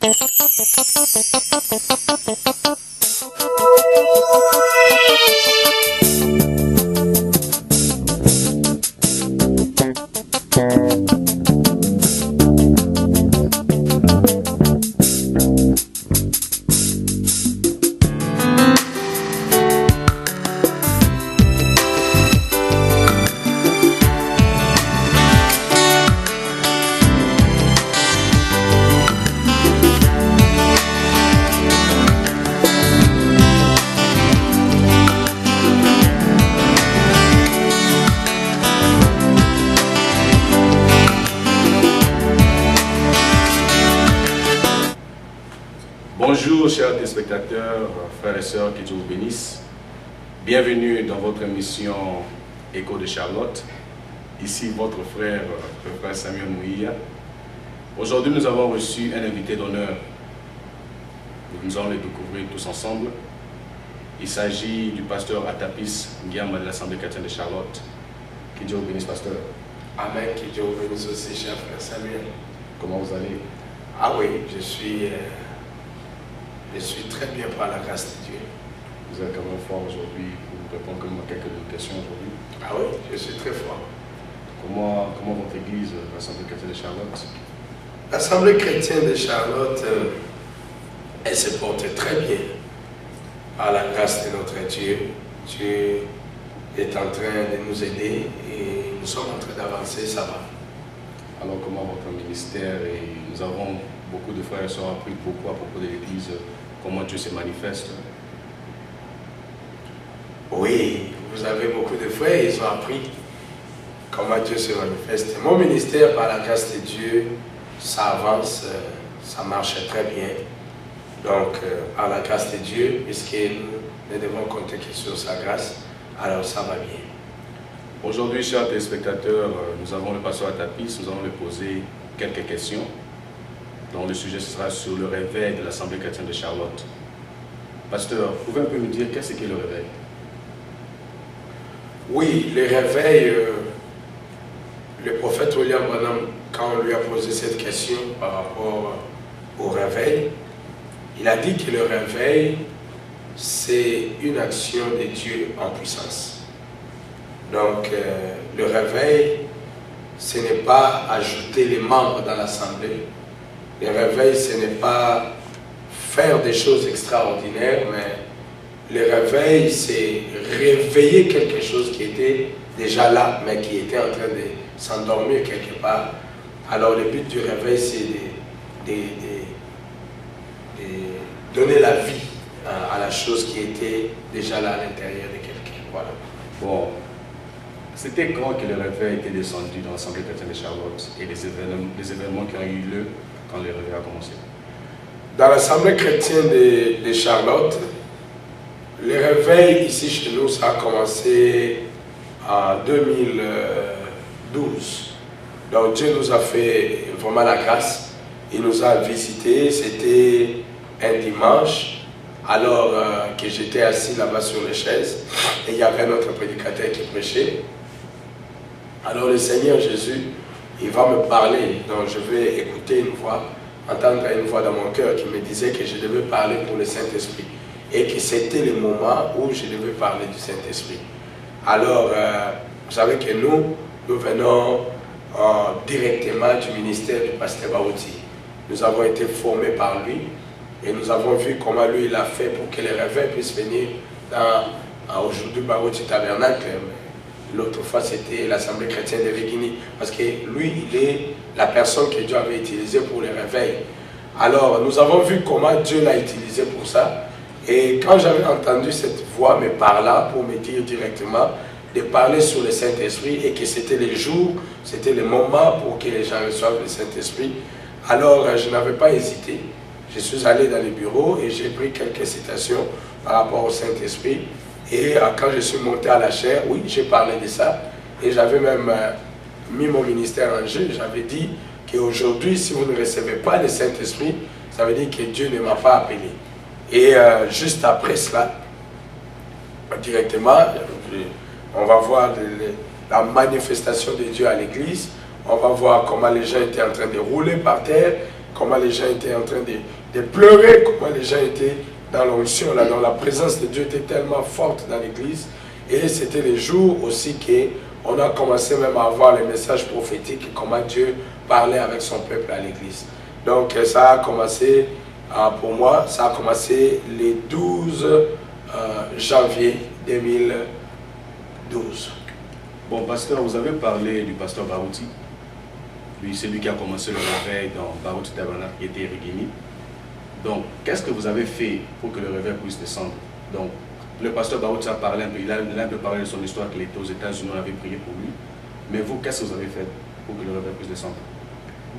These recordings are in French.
Bonjour chers téléspectateurs, frères et sœurs, que Dieu vous bénisse. Bienvenue dans votre émission Écho de Charlotte. Ici votre frère, le frère Samuel Mouia. Aujourd'hui nous avons reçu un invité d'honneur. Nous allons le découvrir tous ensemble. Il s'agit du pasteur Atapis Nguiamba de l'Assemblée chrétienne de Charlotte. Que Dieu vous bénisse, pasteur. Amen, que Dieu vous bénisse aussi, cher frère Samuel. Comment vous allez? Ah oui, je suis très bien par la grâce de Dieu. Vous êtes quand même fort aujourd'hui pour répondre à quelques questions aujourd'hui. Ah oui, je suis très fort. Comment votre église, l'Assemblée chrétienne de Charlotte? L'Assemblée chrétienne de Charlotte, elle se porte très bien par la grâce de notre Dieu. Dieu est en train de nous aider et nous sommes en train d'avancer, ça va. Alors comment votre ministère, et nous avons beaucoup de frères et sœurs appris beaucoup à propos de l'église, comment Dieu se manifeste? Oui, vous avez beaucoup de frères, ils ont appris comment Dieu se manifeste. Mon ministère, par la grâce de Dieu, ça avance, ça marche très bien. Donc, par la grâce de Dieu, puisque nous ne devons compter que sur sa grâce, alors ça va bien. Aujourd'hui, chers téléspectateurs, nous avons le pasteur Atapis, nous allons lui poser quelques questions. Donc le sujet sera sur le réveil de l'Assemblée chrétienne de Charlotte. Pasteur, vous pouvez un peu nous dire qu'est-ce qu'est le réveil? Oui, le réveil, le prophète William Branham, quand on lui a posé cette question par rapport au réveil, il a dit que le réveil, c'est une action de Dieu en puissance. Donc, le réveil, ce n'est pas ajouter les membres dans l'Assemblée. Le réveil, ce n'est pas faire des choses extraordinaires, mais le réveil, c'est réveiller quelque chose qui était déjà là, mais qui était en train de s'endormir quelque part. Alors, le but du réveil, c'est de donner la vie à la chose qui était déjà là à l'intérieur de quelqu'un. Voilà. Bon, c'était quand que le réveil était descendu dans l'Assemblée chrétienne de Charlotte et les événements qui ont eu lieu quand le réveil a commencé? Dans l'Assemblée chrétienne de Charlotte, le réveil ici chez nous, ça a commencé en 2012. Donc Dieu nous a fait vraiment la grâce. Il nous a visités. C'était un dimanche, alors que j'étais assis là-bas sur les chaises. Et il y avait notre prédicateur qui prêchait. Alors le Seigneur Jésus, il va me parler. Donc je vais écouter une voix, entendre une voix dans mon cœur qui me disait que je devais parler pour le Saint-Esprit. Et que c'était le moment où je devais parler du Saint-Esprit. Alors, vous savez que nous venons directement du ministère du pasteur Baouti. Nous avons été formés par lui et nous avons vu comment lui il a fait pour que les réveils puissent venir dans aujourd'hui Baouti Tabernacle. L'autre fois c'était l'Assemblée chrétienne de Virginie, parce que lui il est la personne que Dieu avait utilisée pour les réveils. Alors nous avons vu comment Dieu l'a utilisé pour ça. Et quand j'avais entendu cette voix me parlant pour me dire directement de parler sur le Saint-Esprit et que c'était les jours, c'était le moment pour que les gens reçoivent le Saint-Esprit, alors je n'avais pas hésité. Je suis allé dans les bureaux et j'ai pris quelques citations par rapport au Saint-Esprit. Et quand je suis monté à la chaire, oui, j'ai parlé de ça. Et j'avais même mis mon ministère en jeu. J'avais dit qu'aujourd'hui, si vous ne recevez pas le Saint-Esprit, ça veut dire que Dieu ne m'a pas appelé. Et juste après cela, directement, on va voir la manifestation de Dieu à l'église. On va voir comment les gens étaient en train de rouler par terre, comment les gens étaient en train de pleurer, comment les gens étaient dans l'onction, là, dans la présence de Dieu était tellement forte dans l'église. Et c'était les jours aussi qu'on a commencé même à avoir les messages prophétiques, comment Dieu parlait avec son peuple à l'église. Donc ça a commencé, pour moi, ça a commencé le 12 janvier 2012. Bon, pasteur, vous avez parlé du pasteur Barouti. Lui, c'est lui qui a commencé le réveil dans Barouti Tabernacle qui était Rigini. Donc, qu'est-ce que vous avez fait pour que le réveil puisse descendre? Donc, le pasteur Barouti a parlé un peu, il a un peu parlé de son histoire qu'il était aux États-Unis, on avait prié pour lui. Mais vous, qu'est-ce que vous avez fait pour que le réveil puisse descendre?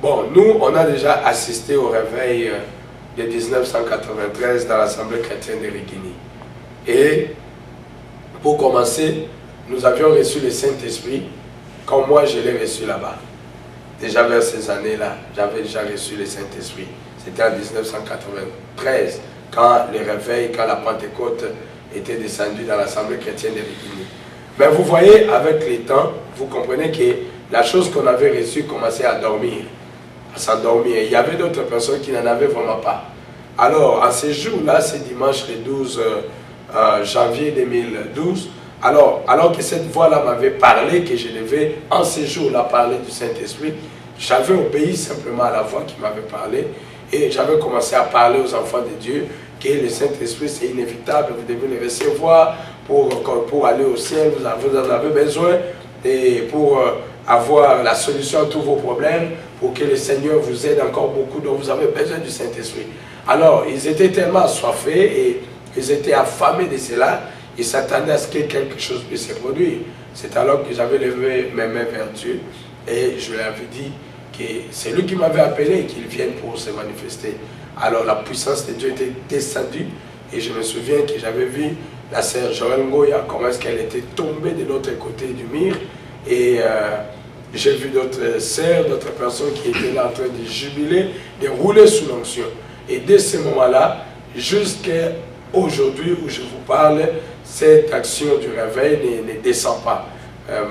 Bon, nous, on a déjà assisté au réveil de 1993 dans l'Assemblée chrétienne de Rigini. Et pour commencer, nous avions reçu le Saint-Esprit comme moi je l'ai reçu là-bas. Déjà vers ces années-là, j'avais déjà reçu le Saint-Esprit. C'était en 1993, quand le réveil, quand la Pentecôte était descendue dans l'Assemblée chrétienne de Rigini. Mais vous voyez, avec le temps, vous comprenez que la chose qu'on avait reçue commençait à dormir, à s'endormir. Il y avait d'autres personnes qui n'en avaient vraiment pas. Alors, à ces jours-là, c'est dimanche le 12 janvier 2012, alors que cette voix-là m'avait parlé, que je devais en ces jours-là parler du Saint-Esprit, j'avais obéi simplement à la voix qui m'avait parlé et j'avais commencé à parler aux enfants de Dieu que le Saint-Esprit c'est inévitable, vous devez le recevoir pour aller au ciel, vous en avez besoin et pour avoir la solution à tous vos problèmes, pour que le Seigneur vous aide encore beaucoup, donc vous avez besoin du Saint-Esprit. Alors, ils étaient tellement assoiffés et ils étaient affamés de cela, ils s'attendaient à ce que quelque chose puisse se produire. C'est alors que j'avais levé mes mains vers Dieu et je lui avais dit que c'est lui qui m'avait appelé et qu'il vienne pour se manifester. Alors la puissance de Dieu était descendue et je me souviens que j'avais vu la sœur Joël Ngoya, comment est-ce qu'elle était tombée de l'autre côté du mur et j'ai vu d'autres sœurs, d'autres personnes qui étaient là en train de jubiler, de rouler sous l'onction. Et dès ce moment-là, jusqu'à aujourd'hui où je vous parle, cette action du réveil ne descend pas.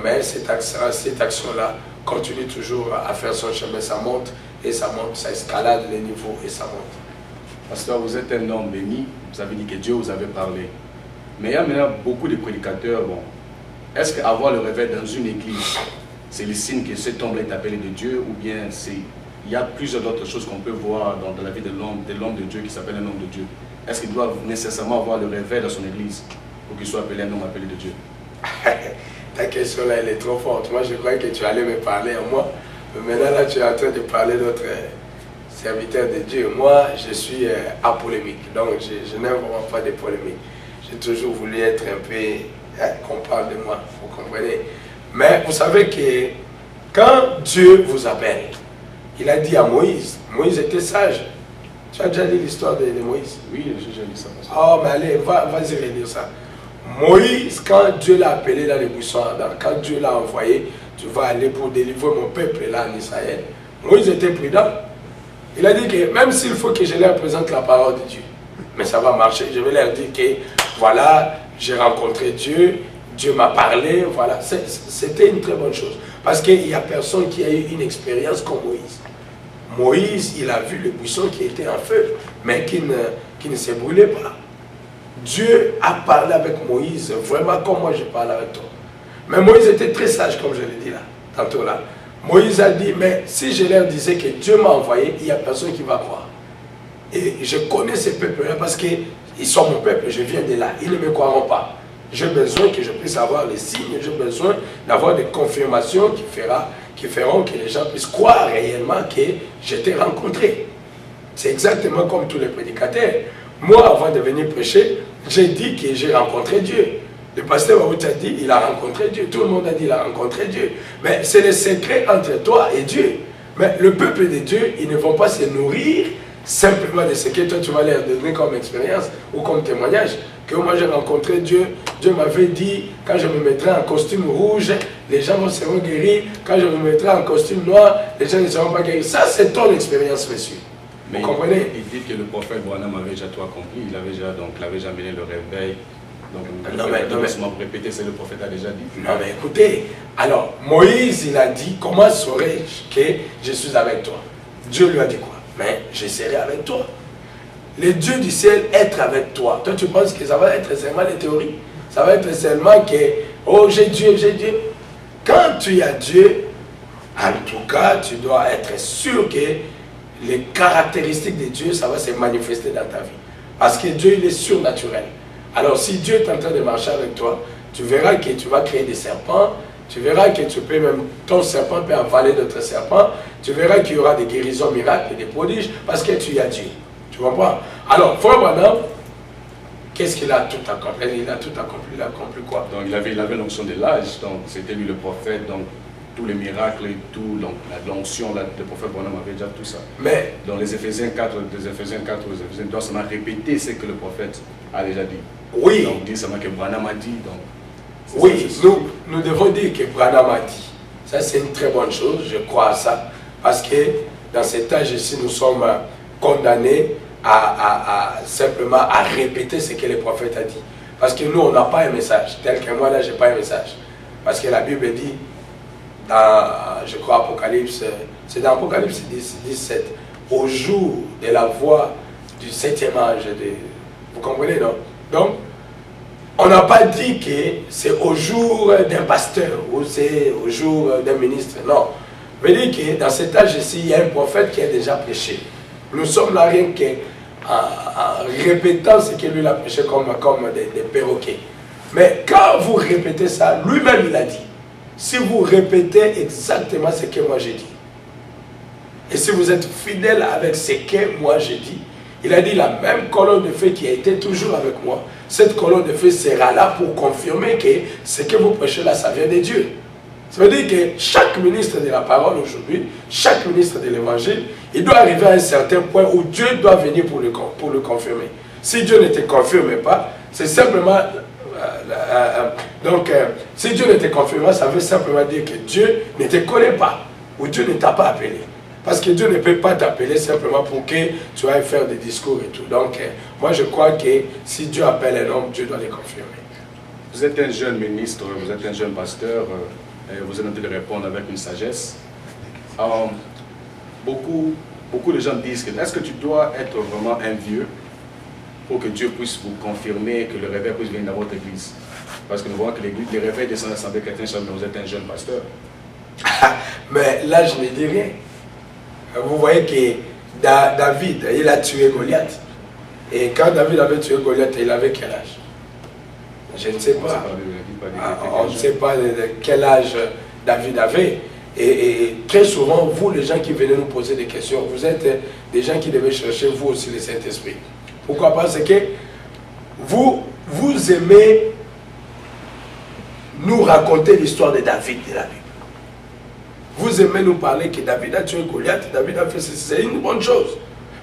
Mais cette action-là continue toujours à faire son chemin, ça monte et ça monte, ça escalade les niveaux et ça monte. Pasteur, vous êtes un homme béni, vous avez dit que Dieu vous avait parlé. Mais il y a maintenant beaucoup de prédicateurs. Bon, est-ce qu'avoir le réveil dans une église, c'est le signe que cet homme est appelé de Dieu ou bien il y a plusieurs autres choses qu'on peut voir dans la vie de l'homme de Dieu qui s'appelle un homme de Dieu? Est-ce qu'il doit nécessairement avoir le réveil dans son église pour qu'il soit appelé un homme appelé de Dieu? Ta question là, elle est trop forte. Moi, je croyais que tu allais me parler à moi. Mais maintenant, là, tu es en train de parler d'autres serviteurs de Dieu. Moi, je suis apolémique. Donc, je n'aime vraiment pas de polémique. J'ai toujours voulu être un peu... qu'on parle de moi, vous comprenez. Mais vous savez que quand Dieu vous appelle, il a dit à Moïse, Moïse était sage. Tu as déjà lu l'histoire de Moïse? Oui, j'ai déjà lu ça. Oh, mais allez, vas-y relire ça. Moïse, quand Dieu l'a appelé dans les buissons ardents, quand Dieu l'a envoyé, tu vas aller pour délivrer mon peuple là en Israël. Moïse était prudent. Il a dit que même s'il faut que je leur présente la parole de Dieu, mais ça va marcher. Je vais leur dire que voilà, j'ai rencontré Dieu, Dieu m'a parlé, voilà. C'était une très bonne chose. Parce qu'il n'y a personne qui a eu une expérience comme Moïse. Moïse, il a vu le buisson qui était en feu, mais qui ne se brûlait pas. Dieu a parlé avec Moïse, vraiment comme moi je parle avec toi. Mais Moïse était très sage, comme je l'ai dit là, tantôt là. Moïse a dit, mais si je leur disais que Dieu m'a envoyé, il n'y a personne qui va croire. Et je connais ces peuples-là parce qu'ils sont mon peuple, je viens de là, ils ne me croiront pas. J'ai besoin que je puisse avoir les signes, j'ai besoin d'avoir des confirmations qui feront que les gens puissent croire réellement que je t'ai rencontré. C'est exactement comme tous les prédicateurs. Moi, avant de venir prêcher, j'ai dit que j'ai rencontré Dieu. Le pasteur Baouti a dit il a rencontré Dieu. Tout le monde a dit il a rencontré Dieu. Mais c'est le secret entre toi et Dieu. Mais le peuple de Dieu, ils ne vont pas se nourrir simplement de ce que toi tu vas leur donner comme expérience ou comme témoignage. Que moi j'ai rencontré Dieu, Dieu m'avait dit quand je me mettrai en costume rouge, les gens seront guéris. Quand je me mettrai en costume noir, les gens ne seront pas guéris. Ça c'est ton expérience, monsieur. Mais vous comprenez? Il dit que le prophète Branham avait déjà tout accompli, il avait déjà mené le réveil. Donc, pour répéter ce que le prophète a déjà dit. Non, mais écoutez, alors Moïse, il a dit, comment saurais-je que je suis avec toi? Dieu lui a dit quoi? mais je serai avec toi. Le Dieu du ciel être avec toi. Toi, tu penses que ça va être seulement les théories? Ça va être seulement que, oh, j'ai Dieu, j'ai Dieu. Quand tu as Dieu, en tout cas, tu dois être sûr que les caractéristiques de Dieu, ça va se manifester dans ta vie. Parce que Dieu, il est surnaturel. Alors, si Dieu est en train de marcher avec toi, tu verras que tu vas créer des serpents, tu verras que tu peux même, ton serpent peut avaler d'autres serpents, tu verras qu'il y aura des guérisons miracles et des prodiges, parce que tu as Dieu. Tu comprends? Alors, frère Branham, qu'est-ce qu'il a tout accompli? Il a tout accompli, il a accompli quoi? Donc il avait l'onction de l'âge, donc c'était lui le prophète, donc tous les miracles et tout, donc l'onction, le prophète Branham avait déjà tout ça. Mais, dans les Éphésiens 4, les Éphésiens 2, on doit seulement répéter ce que le prophète a déjà dit. oui, Donc dit seulement que Branham a dit, donc... oui, nous devons dire que Branham a dit. Ça, c'est une très bonne chose, je crois à ça. Parce que dans cet âge ici, nous sommes condamnés simplement à répéter ce que le prophète a dit. Parce que nous, on n'a pas un message. Tel que moi, là, je n'ai pas un message. Parce que la Bible dit, dans, je crois, Apocalypse, c'est dans Apocalypse 17, au jour de la voix du 7e âge. Vous comprenez, non? Donc, on n'a pas dit que c'est au jour d'un pasteur ou c'est au jour d'un ministre. Non. Je veux dire que dans cet âge ici, il y a un prophète qui a déjà prêché. Nous sommes là rien qu'en répétant ce que lui a prêché comme des perroquets. Mais quand vous répétez ça, lui-même il a dit. Si vous répétez exactement ce que moi j'ai dit, et si vous êtes fidèle avec ce que moi j'ai dit, il a dit la même colonne de feu qui a été toujours avec moi, cette colonne de feu sera là pour confirmer que ce que vous prêchez là, ça vient de Dieu. Ça veut dire que chaque ministre de la parole aujourd'hui, chaque ministre de l'évangile, il doit arriver à un certain point où Dieu doit venir pour le confirmer. Si Dieu ne te confirme pas, c'est simplement... si Dieu ne te confirme pas, ça veut simplement dire que Dieu ne te connaît pas, ou Dieu ne t'a pas appelé. Parce que Dieu ne peut pas t'appeler simplement pour que tu ailles faire des discours et tout. Donc, moi je crois que si Dieu appelle un homme, Dieu doit le confirmer. Vous êtes un jeune ministre, vous êtes un jeune pasteur, et vous êtes en train de répondre avec une sagesse. Beaucoup de gens disent que est-ce que tu dois être vraiment un vieux pour que Dieu puisse vous confirmer que le réveil puisse venir dans votre église? Parce que nous voyons que les réveils descendent de l'Assemblée chrétienne, mais vous êtes un jeune pasteur. Mais là, je ne dis rien. Vous voyez que David, il a tué Goliath. Et quand David avait tué Goliath, il avait quel âge? Je ne sais pas. On ne sait pas de quel âge David avait. Et très souvent, vous, les gens qui venez nous poser des questions, vous êtes des gens qui devez chercher vous aussi le Saint-Esprit. Pourquoi? Parce que vous aimez nous raconter l'histoire de David de la Bible. Vous aimez nous parler que David a tué Goliath, David a fait ceci, c'est une bonne chose.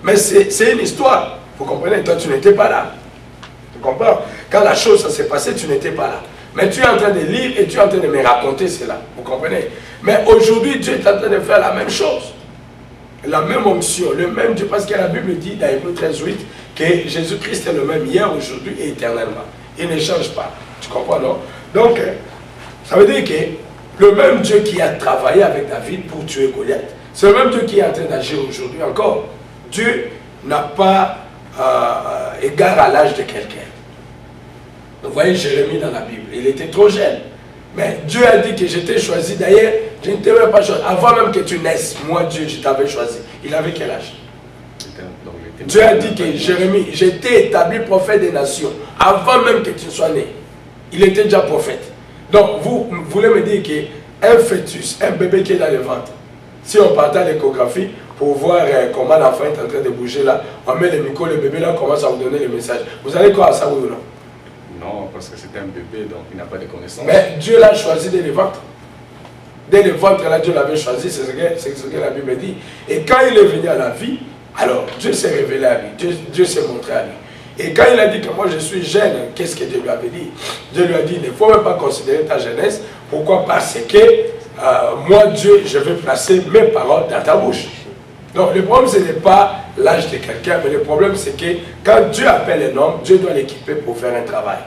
Mais c'est une histoire. Vous comprenez? Toi, tu n'étais pas là. Tu comprends? Quand la chose s'est passée, tu n'étais pas là. Mais tu es en train de lire et tu es en train de me raconter cela. Vous comprenez? Mais aujourd'hui, Dieu est en train de faire la même chose. La même onction, le même Dieu. Parce que la Bible dit dans Hébreux 13:8 que Jésus-Christ est le même hier, aujourd'hui et éternellement. Il ne change pas. Tu comprends, non? Donc, ça veut dire que le même Dieu qui a travaillé avec David pour tuer Goliath, c'est le même Dieu qui est en train d'agir aujourd'hui encore. Dieu n'a pas égard à l'âge de quelqu'un. Vous voyez Jérémie dans la Bible, il était trop jeune. Mais Dieu a dit que je t'ai choisi. D'ailleurs, je ne t'avais pas choisi. Avant même que tu naisses, moi Dieu, je t'avais choisi. Il avait quel âge? Dieu a dit que Jérémie, je t'ai établi prophète des nations. Avant même que tu sois né. Il était déjà prophète. Donc, vous voulez me dire qu'un fœtus, un bébé qui est dans le ventre, si on partait à l'échographie pour voir comment l'enfant est en train de bouger là, on met le micro, le bébé là commence à vous donner le message. Vous allez croire à ça, oui ou non? Non, parce que c'est un bébé, donc il n'a pas de connaissances. Mais Dieu l'a choisi dès le ventre. Dès le ventre, là, Dieu l'avait choisi, c'est ce que la Bible dit. Et quand il est venu à la vie, alors Dieu s'est révélé à lui, Dieu s'est montré à lui. Et quand il a dit que moi je suis jeune, qu'est-ce que Dieu lui avait dit? Dieu lui a dit, il ne faut même pas considérer ta jeunesse. Pourquoi? Parce que moi, Dieu, je vais placer mes paroles dans ta bouche. Donc le problème, ce n'est pas l'âge de quelqu'un, mais le problème, c'est que quand Dieu appelle un homme, Dieu doit l'équiper pour faire un travail.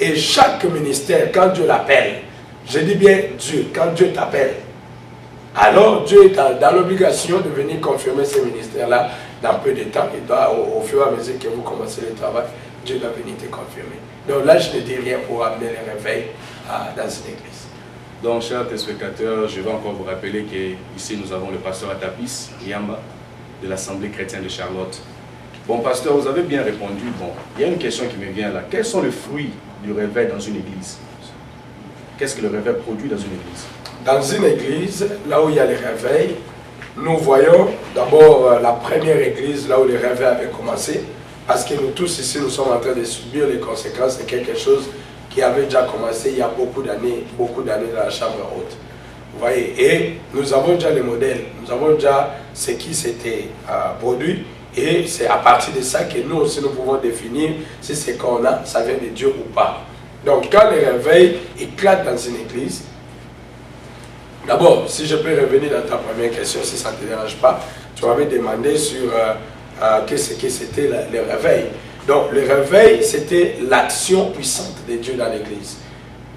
Et chaque ministère, quand Dieu l'appelle, je dis bien Dieu, quand Dieu t'appelle, alors Dieu est dans l'obligation de venir confirmer ce ministère-là dans peu de temps, au fur et à mesure que vous commencez le travail, Dieu doit venir te confirmer. Donc là, je ne dis rien pour amener les réveils dans une église. Donc, chers téléspectateurs, je vais encore vous rappeler qu'ici, nous avons le pasteur Atapis Yamba de l'Assemblée chrétienne de Charlotte. Bon, pasteur, vous avez bien répondu. Bon, il y a une question qui me vient là. Quels sont les fruits du réveil dans une église? Qu'est-ce que le réveil produit dans une église? Dans une église, là où il y a les réveils, nous voyons d'abord la première église, là où les réveils avaient commencé, parce que nous tous ici, nous sommes en train de subir les conséquences de quelque chose qui avait déjà commencé il y a beaucoup d'années dans la chambre haute. Vous voyez, et nous avons déjà les modèles, nous avons déjà ce qui s'était produit, et c'est à partir de ça que nous aussi nous pouvons définir si ce qu'on a, ça vient de Dieu ou pas. Donc quand les réveils éclatent dans une église, d'abord, si je peux revenir dans ta première question, si ça ne te dérange pas, tu m'avais demandé sur qu'est-ce que c'était le réveil. Donc le réveil, c'était l'action puissante de Dieu dans l'église.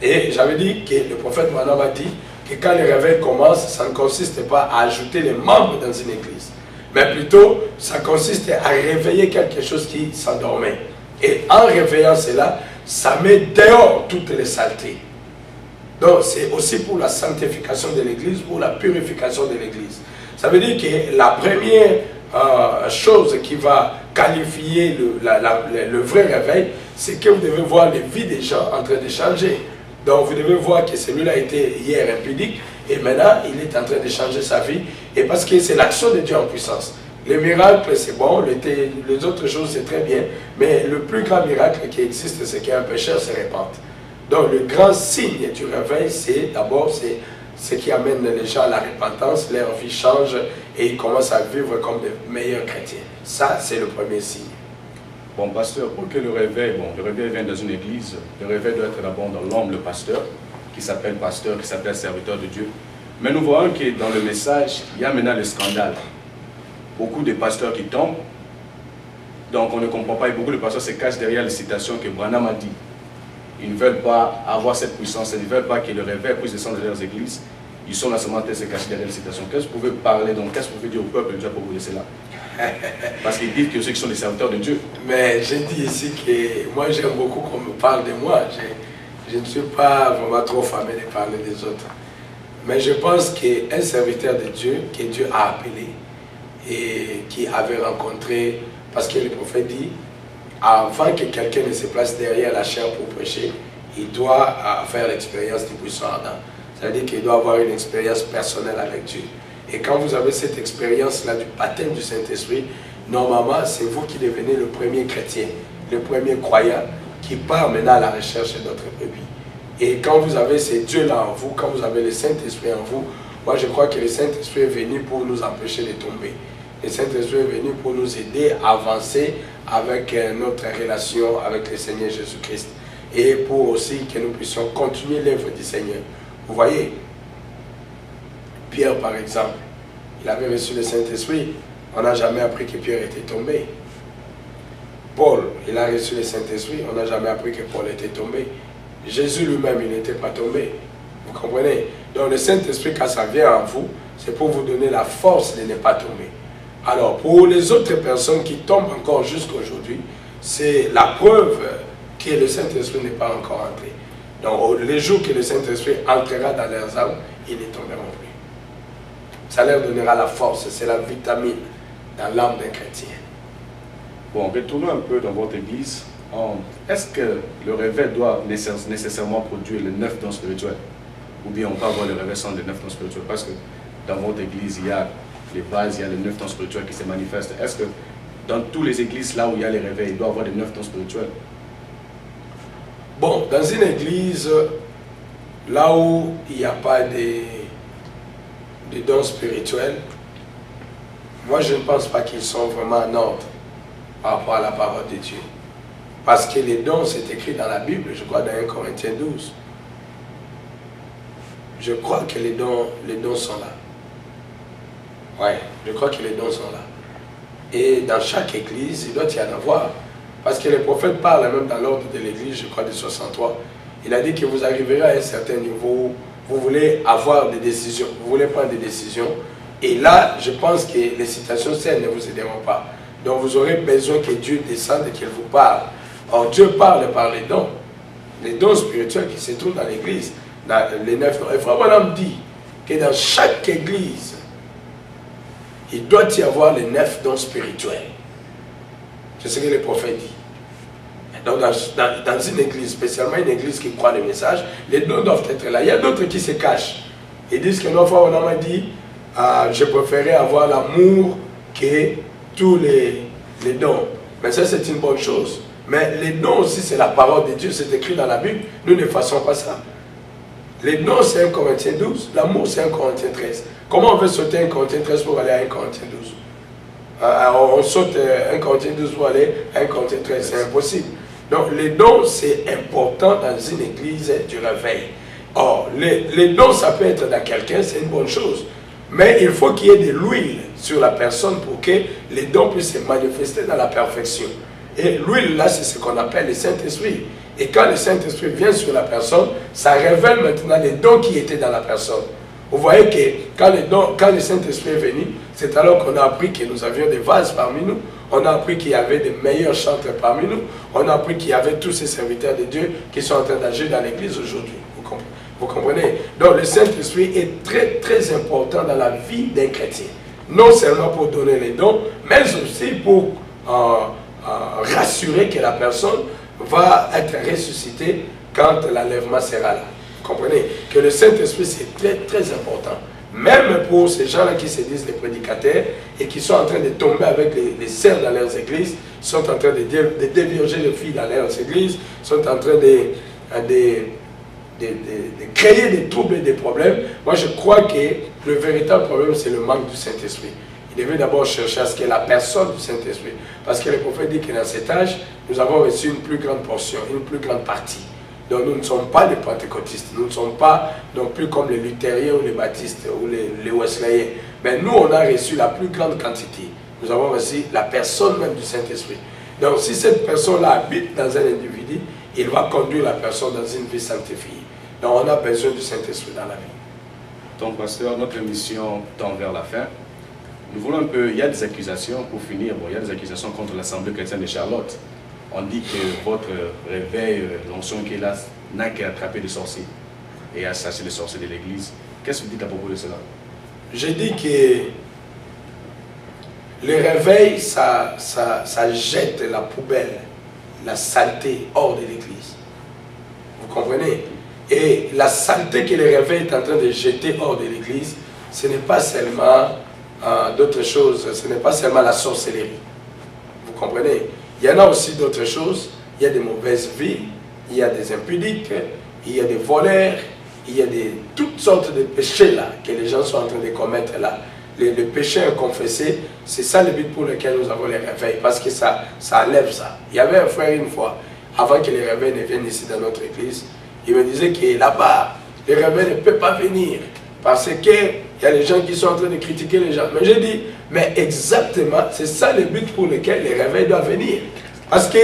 Et j'avais dit que le prophète Branham a dit que quand le réveil commence, ça ne consiste pas à ajouter les membres dans une église, mais plutôt ça consiste à réveiller quelque chose qui s'endormait. Et en réveillant cela, ça met dehors toutes les saletés. Donc c'est aussi pour la sanctification de l'église, pour la purification de l'église. Ça veut dire que la première chose qui va qualifier le vrai réveil, c'est que vous devez voir les vies des gens en train de changer. Donc vous devez voir que celui-là était hier impudique et maintenant il est en train de changer sa vie. Et parce que c'est l'action de Dieu en puissance. Les miracles c'est bon, les autres choses c'est très bien, mais le plus grand miracle qui existe c'est qu'un pécheur se répande. Donc le grand signe du réveil, c'est d'abord ce qui amène les gens à la repentance, leur vie change et ils commencent à vivre comme de meilleurs chrétiens. Ça, c'est le premier signe. Bon, pasteur, pour que le réveil vienne dans une église, le réveil doit être d'abord dans l'homme, le pasteur, qui s'appelle serviteur de Dieu. Mais nous voyons que dans le message, il y a maintenant le scandale. Beaucoup de pasteurs qui tombent, donc on ne comprend pas, et beaucoup de pasteurs se cachent derrière les citations que Branham a dit. Ils ne veulent pas avoir cette puissance, ils ne veulent pas que le réveil puisse descendre dans leurs églises. Ils sont là seulement en train de se cacher derrière les citations. Qu'est-ce que vous pouvez parler, donc qu'est-ce que vous pouvez dire au peuple de Dieu pour vous laisser là? Parce qu'ils disent que ceux qui sont des serviteurs de Dieu. Mais je dis ici que moi j'aime beaucoup qu'on me parle de moi. Je ne suis pas vraiment trop fameux de parler des autres. Mais je pense qu'un serviteur de Dieu, que Dieu a appelé et qui avait rencontré, parce que le prophète dit, avant que quelqu'un ne se place derrière la chair pour prêcher, il doit faire l'expérience du buisson ardent. C'est-à-dire qu'il doit avoir une expérience personnelle avec Dieu. Et quand vous avez cette expérience-là du baptême du Saint-Esprit, normalement, c'est vous qui devenez le premier chrétien, le premier croyant qui part maintenant à la recherche d'autres brebis. Et quand vous avez ces dieux-là en vous, quand vous avez le Saint-Esprit en vous, moi je crois que le Saint-Esprit est venu pour nous empêcher de tomber. Le Saint-Esprit est venu pour nous aider à avancer avec notre relation avec le Seigneur Jésus-Christ. Et pour aussi que nous puissions continuer l'œuvre du Seigneur. Vous voyez, Pierre par exemple, il avait reçu le Saint-Esprit. On n'a jamais appris que Pierre était tombé. Paul, il a reçu le Saint-Esprit. On n'a jamais appris que Paul était tombé. Jésus lui-même, il n'était pas tombé. Vous comprenez? Donc le Saint-Esprit, quand ça vient en vous, c'est pour vous donner la force de ne pas tomber. Alors, pour les autres personnes qui tombent encore jusqu'aujourd'hui, c'est la preuve que le Saint-Esprit n'est pas encore entré. Donc, les jours que le Saint-Esprit entrera dans leurs âmes, ils ne tomberont plus. Ça leur donnera la force, c'est la vitamine dans l'âme d'un chrétien. Bon, retournons un peu dans votre église. Est-ce que le réveil doit nécessairement produire les 9 dons spirituels? Ou bien on peut avoir le réveil sans les 9 dons spirituels? Parce que dans votre église, il y a les bases, il y a les 9 dons spirituels qui se manifestent. Est-ce que dans toutes les églises, là où il y a les réveils, il doit y avoir les 9 dons spirituels? Bon, dans une église, là où il n'y a pas de dons spirituels, moi je ne pense pas qu'ils sont vraiment en ordre par rapport à la parole de Dieu. Parce que les dons, c'est écrit dans la Bible, je crois dans 1 Corinthiens 12. Je crois que les dons sont là. Oui, je crois que les dons sont là. Et dans chaque église, il doit y en avoir. Parce que le prophète parle même dans l'ordre de l'église, je crois de 63. Il a dit que vous arriverez à un certain niveau, vous voulez avoir des décisions, vous voulez prendre des décisions. Et là, je pense que les citations saines ne vous aideront pas. Donc vous aurez besoin que Dieu descende et qu'il vous parle. Or Dieu parle par les dons spirituels qui se trouvent dans l'église, dans les 9 dons. Et Frère Branham dit que dans chaque église, il doit y avoir les 9 dons spirituels. C'est ce que le prophète dit. Donc dans une église, spécialement une église qui croit le message, les dons doivent être là. Il y a d'autres qui se cachent. Ils disent que notre Frère Branham a dit je préférais avoir l'amour que tous les dons. Mais ça, c'est une bonne chose. Mais les dons aussi, c'est la parole de Dieu. C'est écrit dans la Bible. Nous ne faisons pas ça. Les dons, c'est 1 Corinthiens 12. L'amour, c'est 1 Corinthiens 13. Comment on veut sauter 1 Corinthiens 13 pour aller à 1 Corinthiens 12? On saute 1 Corinthiens 12 pour aller à 1 Corinthiens 13. C'est impossible. Donc, les dons, c'est important dans une église du réveil. Or, les dons, ça peut être dans quelqu'un, c'est une bonne chose. Mais il faut qu'il y ait de l'huile sur la personne pour que les dons puissent se manifester dans la perfection. Et l'huile, là, c'est ce qu'on appelle le Saint-Esprit. Et quand le Saint-Esprit vient sur la personne, ça révèle maintenant les dons qui étaient dans la personne. Vous voyez que quand le Saint-Esprit est venu, c'est alors qu'on a appris que nous avions des vases parmi nous. On a appris qu'il y avait des meilleurs chanteurs parmi nous. On a appris qu'il y avait tous ces serviteurs de Dieu qui sont en train d'agir dans l'église aujourd'hui. Vous comprenez? Donc le Saint-Esprit est très très important dans la vie d'un chrétien. Non seulement pour donner les dons, mais aussi pour rassurer que la personne va être ressuscitée quand l'enlèvement sera là. Vous comprenez? Que le Saint-Esprit, c'est très très important. Même pour ces gens-là qui se disent les prédicateurs et qui sont en train de tomber avec les sœurs dans leurs églises, sont en train de dévierger les filles dans leurs églises, sont en train de créer des troubles et des problèmes. Moi, je crois que le véritable problème, c'est le manque du Saint-Esprit. Il devait d'abord chercher à ce qu'il y ait la personne du Saint-Esprit. Parce que le prophète dit que dans cet âge, nous avons reçu une plus grande portion, une plus grande partie. Donc nous ne sommes pas les pentecôtistes, nous ne sommes pas non plus comme les luthériens ou les baptistes ou les wesleyens. Mais nous, on a reçu la plus grande quantité. Nous avons reçu la personne même du Saint-Esprit. Donc si cette personne-là habite dans un individu, il va conduire la personne dans une vie sanctifiée. Donc on a besoin du Saint-Esprit dans la vie. Donc pasteur, notre émission tend vers la fin. Nous voulons un peu, il y a des accusations, pour finir, bon, il y a des accusations contre l'Assemblée chrétienne de Charlotte. On dit que votre réveil, l'onction qui est là, n'a qu'à attraper des sorciers et assassiner les sorciers de l'église. Qu'est-ce que vous dites à propos de cela? Je dis que le réveil, ça jette la poubelle, la saleté hors de l'église. Vous comprenez? Et la saleté que le réveil est en train de jeter hors de l'église, ce n'est pas seulement d'autres choses, ce n'est pas seulement la sorcellerie. Vous comprenez? Il y en a aussi d'autres choses. Il y a des mauvaises vies, il y a des impudiques, il y a des voleurs, il y a toutes sortes de péchés là que les gens sont en train de commettre là. Les péchés inconfessés, c'est ça le but pour lequel nous avons les réveils, parce que ça enlève ça. Il y avait un frère une fois, avant que les réveils ne viennent ici dans notre église, il me disait que là-bas, les réveils ne peuvent pas venir, parce qu'il y a les gens qui sont en train de critiquer les gens. Mais j'ai dit, mais exactement, c'est ça le but pour lequel les réveils doivent venir. Parce que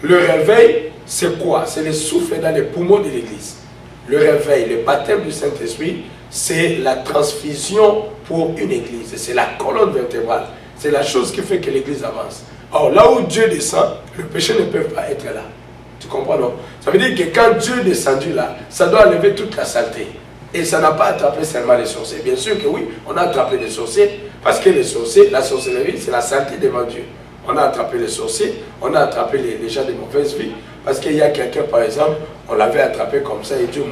le réveil, c'est quoi? C'est le souffle dans les poumons de l'église. Le réveil, le baptême du Saint-Esprit, c'est la transfusion pour une église. C'est la colonne vertébrale. C'est la chose qui fait que l'église avance. Or, là où Dieu descend, le péché ne peut pas être là. Tu comprends, non? Ça veut dire que quand Dieu est descendu là, ça doit enlever toute la saleté. Et ça n'a pas attrapé seulement les sorciers. Bien sûr que oui, on a attrapé les sorciers, parce que les sorciers, la sorcellerie, c'est la saleté devant Dieu. On a attrapé les sorciers, on a attrapé les gens de mauvaise vie, parce qu'il y a quelqu'un, par exemple, on l'avait attrapé comme ça, et Dieu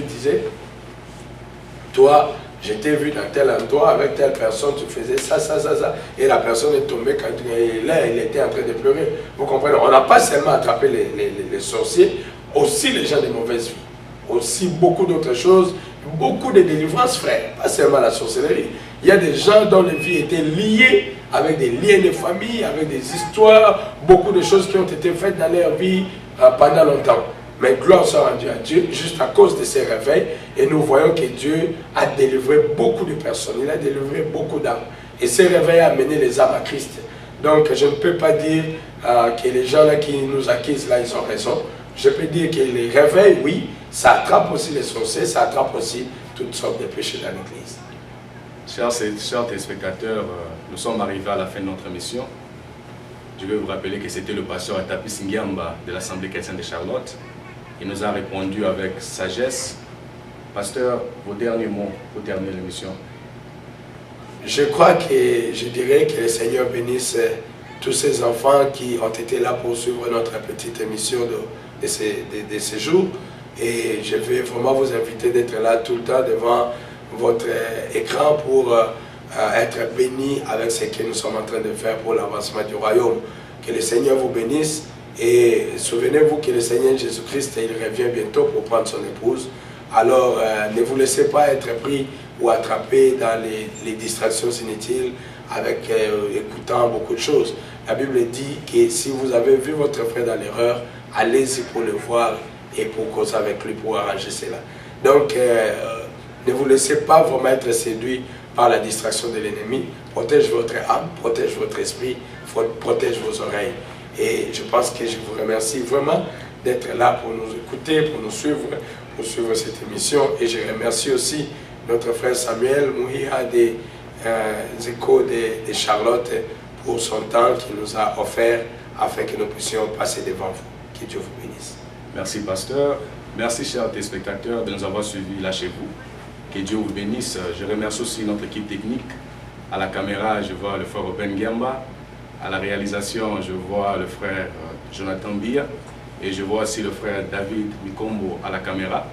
disait, toi, je t'ai vu dans tel endroit, avec telle personne, tu faisais ça, ça, ça, ça, et la personne est tombée, quand il était en train de pleurer. Vous comprenez? On n'a pas seulement attrapé les sorciers, aussi les gens de mauvaise vie, aussi beaucoup d'autres choses, beaucoup de délivrances, frère, pas seulement la sorcellerie. Il y a des gens dont les vies étaient liées avec des liens de famille, avec des histoires, beaucoup de choses qui ont été faites dans leur vie pendant longtemps. Mais gloire soit rendue à Dieu, juste à cause de ces réveils, et nous voyons que Dieu a délivré beaucoup de personnes, il a délivré beaucoup d'âmes. Et ces réveils ont amené les âmes à Christ. Donc je ne peux pas dire que les gens là qui nous accusent là, ils ont raison. Je peux dire que les réveils, oui, ça attrape aussi les sorciers, ça attrape aussi toutes sortes de péchés dans l'église. Chers téléspectateurs, nous sommes arrivés à la fin de notre émission. Je vais vous rappeler que c'était le pasteur Atapis Ngiamba de l'Assemblée chrétienne de Charlotte. Il nous a répondu avec sagesse. Pasteur, vos derniers mots pour terminer l'émission. Je crois que je dirais que le Seigneur bénisse tous ces enfants qui ont été là pour suivre notre petite émission de ces jours. Et je vais vraiment vous inviter d'être là tout le temps devant votre écran pour être bénis avec ce que nous sommes en train de faire pour l'avancement du royaume. Que le Seigneur vous bénisse et souvenez-vous que le Seigneur Jésus-Christ, il revient bientôt pour prendre son épouse. Alors ne vous laissez pas être pris ou attrapé dans les distractions inutiles avec écoutant beaucoup de choses. La Bible dit que si vous avez vu votre frère dans l'erreur, allez-y pour le voir et pour causer avec lui, pour arranger cela. Donc, ne vous laissez pas vraiment être séduit par la distraction de l'ennemi. Protège votre âme, protège votre esprit, protège vos oreilles. Et je pense que je vous remercie vraiment d'être là pour nous écouter, pour suivre cette émission. Et je remercie aussi notre frère Samuel Mouhia des Échos de Charlotte pour son temps qu'il nous a offert afin que nous puissions passer devant vous. Que Dieu vous bénisse. Merci, pasteur. Merci, chers téléspectateurs, de nous avoir suivis là chez vous. Que Dieu vous bénisse. Je remercie aussi notre équipe technique. À la caméra, je vois le frère Oben Ngiamba. À la réalisation, je vois le frère Jonathan Bia. Et je vois aussi le frère David Mikombo à la caméra.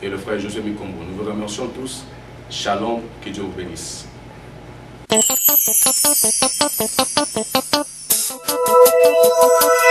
Et le frère José Mikombo. Nous vous remercions tous. Shalom. Que Dieu vous bénisse. Thank you.